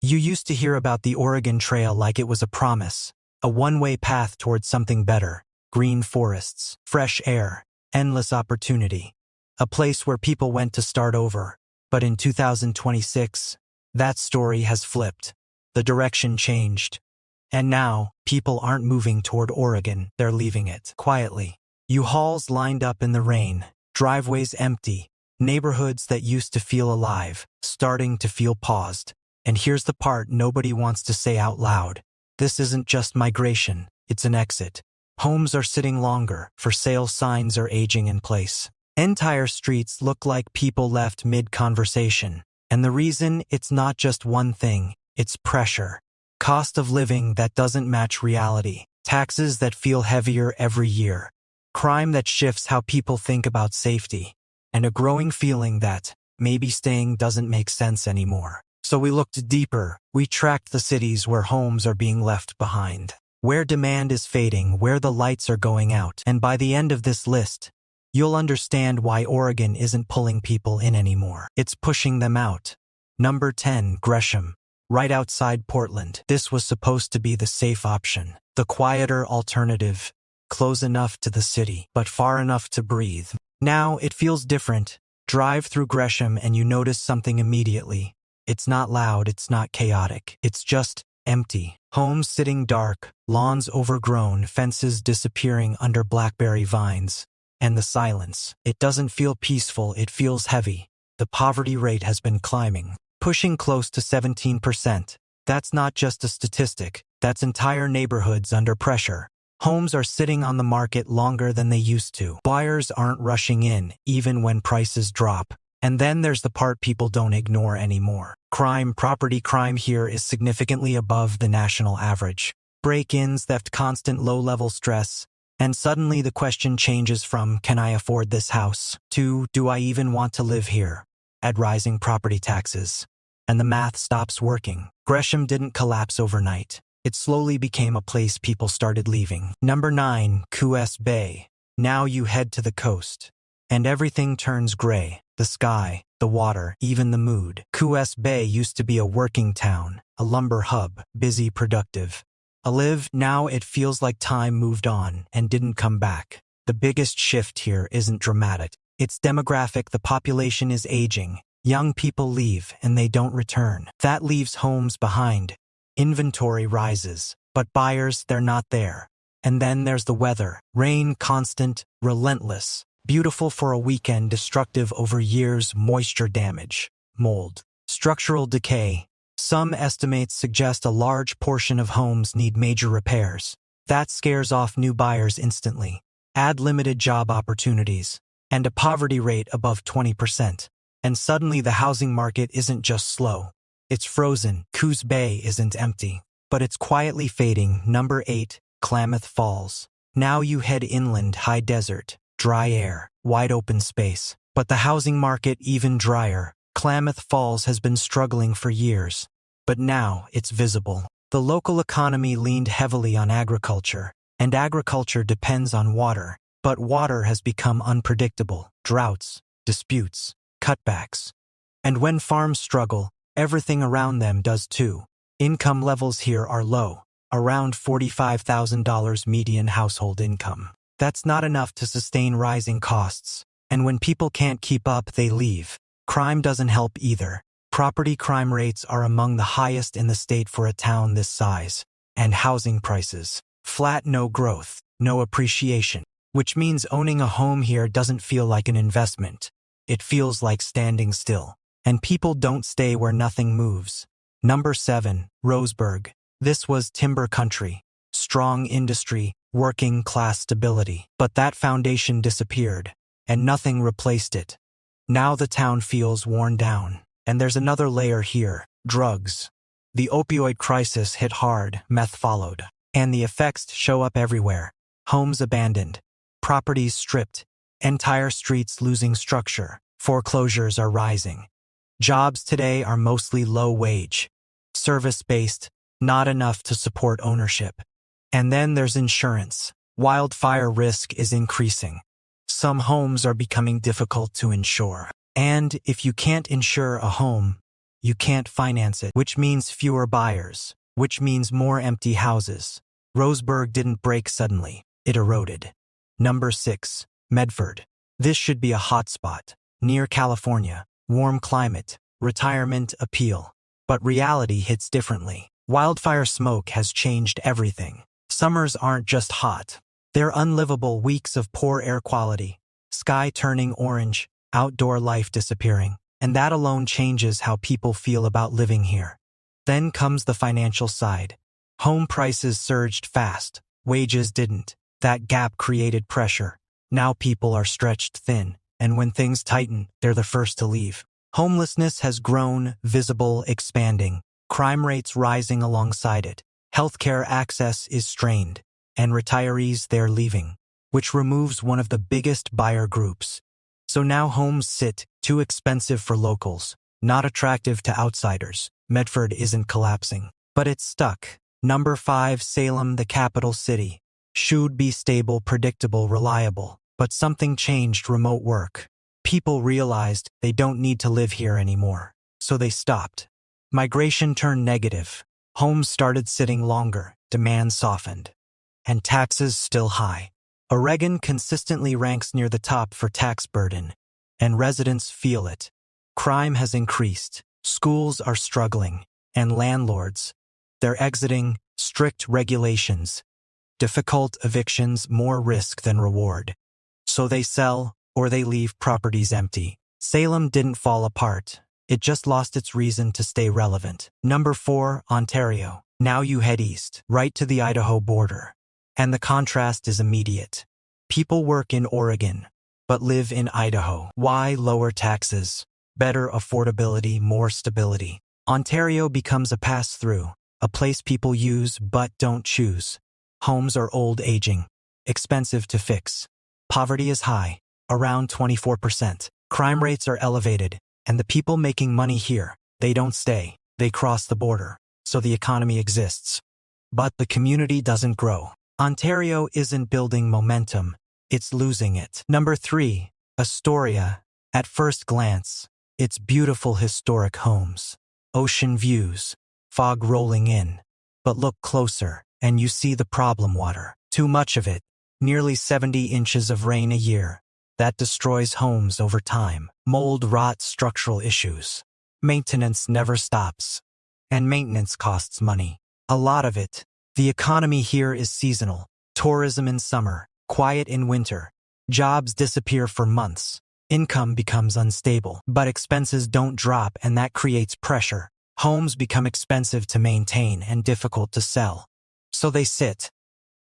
You used to hear about the Oregon Trail like it was a promise, a one-way path towards something better, green forests, fresh air, endless opportunity, a place where people went to start over. But in 2026, that story has flipped. The direction changed. And now, people aren't moving toward Oregon, they're leaving it quietly. U-Hauls lined up in the rain, driveways empty, neighborhoods that used to feel alive, starting to feel paused. And here's the part nobody wants to say out loud. This isn't just migration, it's an exit. Homes are sitting longer, for sale signs are aging in place. Entire streets look like people left mid-conversation. And the reason, it's not just one thing, it's pressure. Cost of living that doesn't match reality. Taxes that feel heavier every year. Crime that shifts how people think about safety. And a growing feeling that maybe staying doesn't make sense anymore. So we looked deeper. We tracked the cities where homes are being left behind, where demand is fading, where the lights are going out. And by the end of this list, you'll understand why Oregon isn't pulling people in anymore. It's pushing them out. Number 10, Gresham. Right outside Portland. This was supposed to be the safe option, the quieter alternative, close enough to the city, but far enough to breathe. Now it feels different. Drive through Gresham and you notice something immediately. It's not loud, it's not chaotic. It's just empty. Homes sitting dark, lawns overgrown, fences disappearing under blackberry vines. And the silence. It doesn't feel peaceful, it feels heavy. The poverty rate has been climbing, pushing close to 17%. That's not just a statistic, that's entire neighborhoods under pressure. Homes are sitting on the market longer than they used to. Buyers aren't rushing in, even when prices drop. And then there's the part people don't ignore anymore. Property crime here is significantly above the national average. Break-ins, theft, constant low-level stress. And suddenly the question changes from, can I afford this house? To, do I even want to live here? Add rising property taxes. And the math stops working. Gresham didn't collapse overnight. It slowly became a place people started leaving. Number 9, Coos Bay. Now you head to the coast. And everything turns gray. The sky, the water, even the mood. Coos Bay used to be a working town, a lumber hub, busy, productive. Now it feels like time moved on and didn't come back. The biggest shift here isn't dramatic. It's demographic. The population is aging. Young people leave and they don't return. That leaves homes behind. Inventory rises, but buyers, they're not there. And then there's the weather. Rain, constant, relentless. Beautiful for a weekend, destructive over years. Moisture damage, mold, structural decay. Some estimates suggest a large portion of homes need major repairs. That scares off new buyers instantly. Add limited job opportunities and a poverty rate above 20%. And suddenly the housing market isn't just slow. It's frozen. Coos Bay isn't empty, but it's quietly fading. Number 8, Klamath Falls. Now you head inland, high desert, dry air, wide open space. But the housing market even drier. Klamath Falls has been struggling for years, but now it's visible. The local economy leaned heavily on agriculture, and agriculture depends on water. But water has become unpredictable. Droughts, disputes, cutbacks. And when farms struggle, everything around them does too. Income levels here are low, around $45,000 median household income. That's not enough to sustain rising costs. And when people can't keep up, they leave. Crime doesn't help either. Property crime rates are among the highest in the state for a town this size. And housing prices. Flat, no growth, no appreciation. Which means owning a home here doesn't feel like an investment. It feels like standing still. And people don't stay where nothing moves. Number 7, Roseburg. This was timber country. Strong industry, working class stability. But that foundation disappeared, and nothing replaced it. Now the town feels worn down. And there's another layer here, drugs. The opioid crisis hit hard, meth followed. And the effects show up everywhere. Homes abandoned, properties stripped, entire streets losing structure. Foreclosures are rising. Jobs today are mostly low wage, service-based, not enough to support ownership. And then there's insurance. Wildfire risk is increasing. Some homes are becoming difficult to insure. And if you can't insure a home, You can't finance it, which means fewer buyers, which means more empty houses. Roseburg didn't break suddenly. It eroded. Number 6. Medford. This should be a hotspot. Near California. Warm climate. Retirement appeal. But reality hits differently. Wildfire smoke has changed everything. Summers aren't just hot. They're unlivable weeks of poor air quality. Sky turning orange. Outdoor life disappearing. And that alone changes how people feel about living here. Then comes the financial side. Home prices surged fast. Wages didn't. That gap created pressure. Now people are stretched thin, and when things tighten, they're the first to leave. Homelessness has grown, visible, expanding. Crime rates rising alongside it. Healthcare access is strained, and retirees, they're leaving, which removes one of the biggest buyer groups. So now homes sit too expensive for locals, not attractive to outsiders. Medford isn't collapsing, but it's stuck. Number 5. Salem, the capital city. Should be stable, predictable, reliable. But something changed. Remote work. People realized they don't need to live here anymore, so they stopped. Migration turned negative. Homes started sitting longer. Demand softened. And taxes still high. Oregon consistently ranks near the top for tax burden, and residents feel it. Crime has increased. Schools are struggling, and landlords, they're exiting. Strict regulations. Difficult evictions, more risk than reward. So they sell, or they leave properties empty. Salem didn't fall apart. It just lost its reason to stay relevant. Number 4. Ontario. Now you head east, right to the Idaho border. And the contrast is immediate. People work in Oregon, but live in Idaho. Why? Lower taxes, better affordability, more stability. Ontario becomes a pass-through, a place people use but don't choose. Homes are old, aging, expensive to fix. Poverty is high, around 24%. Crime rates are elevated, and the people making money here, they don't stay. They cross the border, so the economy exists. But the community doesn't grow. Ontario isn't building momentum, it's losing it. Number 3. Astoria. At first glance, it's beautiful historic homes. Ocean views, fog rolling in. But look closer, and you see the problem: water. Too much of it. Nearly 70 inches of rain a year. That destroys homes over time. Mold, rot, structural issues. Maintenance never stops. And maintenance costs money. A lot of it. The economy here is seasonal. Tourism in summer, quiet in winter. Jobs disappear for months. Income becomes unstable. But expenses don't drop, and that creates pressure. Homes become expensive to maintain and difficult to sell. So they sit.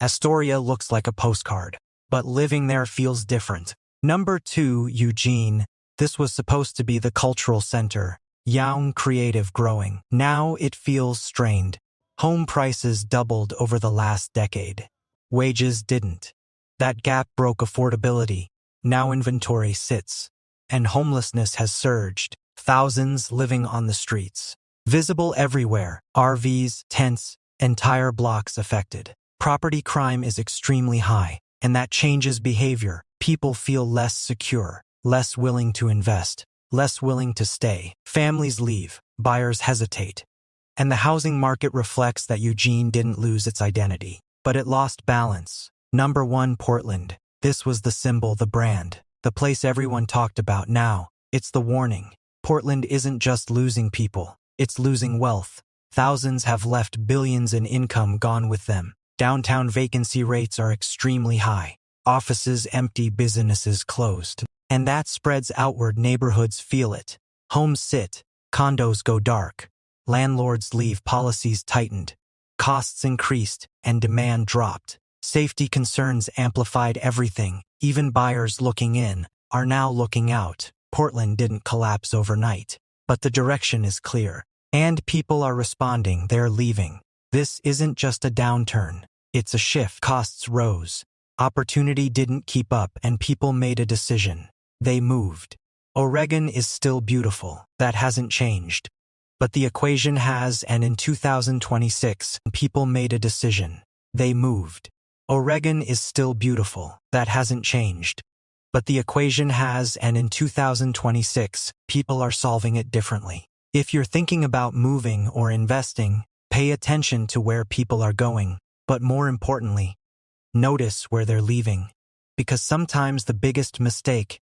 Astoria looks like a postcard, but living there feels different. Number 2. Eugene. This was supposed to be the cultural center. Young, creative, growing. Now it feels strained. Home prices doubled over the last decade. Wages didn't. That gap broke affordability. Now inventory sits. And homelessness has surged. Thousands living on the streets. Visible everywhere. RVs, tents, entire blocks affected. Property crime is extremely high, and that changes behavior. People feel less secure, less willing to invest, less willing to stay. Families leave, buyers hesitate. And the housing market reflects that Eugene didn't lose its identity, but it lost balance. Number 1. Portland. This was the symbol, the brand, the place everyone talked about. Now, it's the warning. Portland isn't just losing people, it's losing wealth. Thousands have left, billions in income gone with them. Downtown vacancy rates are extremely high. Offices empty, businesses closed. And that spreads outward. Neighborhoods feel it. Homes sit. Condos go dark. Landlords leave. Policies tightened. Costs increased, and demand dropped. Safety concerns amplified everything. Even buyers looking in are now looking out. Portland didn't collapse overnight, but the direction is clear. And people are responding. They're leaving. This isn't just a downturn, it's a shift. Costs rose, opportunity didn't keep up, and people made a decision. They moved. Oregon is still beautiful, that hasn't changed. But the equation has, and in 2026, people made a decision. They moved. Oregon is still beautiful, that hasn't changed. But the equation has, and in 2026, people are solving it differently. If you're thinking about moving or investing, pay attention to where people are going. But more importantly, notice where they're leaving. Because sometimes the biggest mistake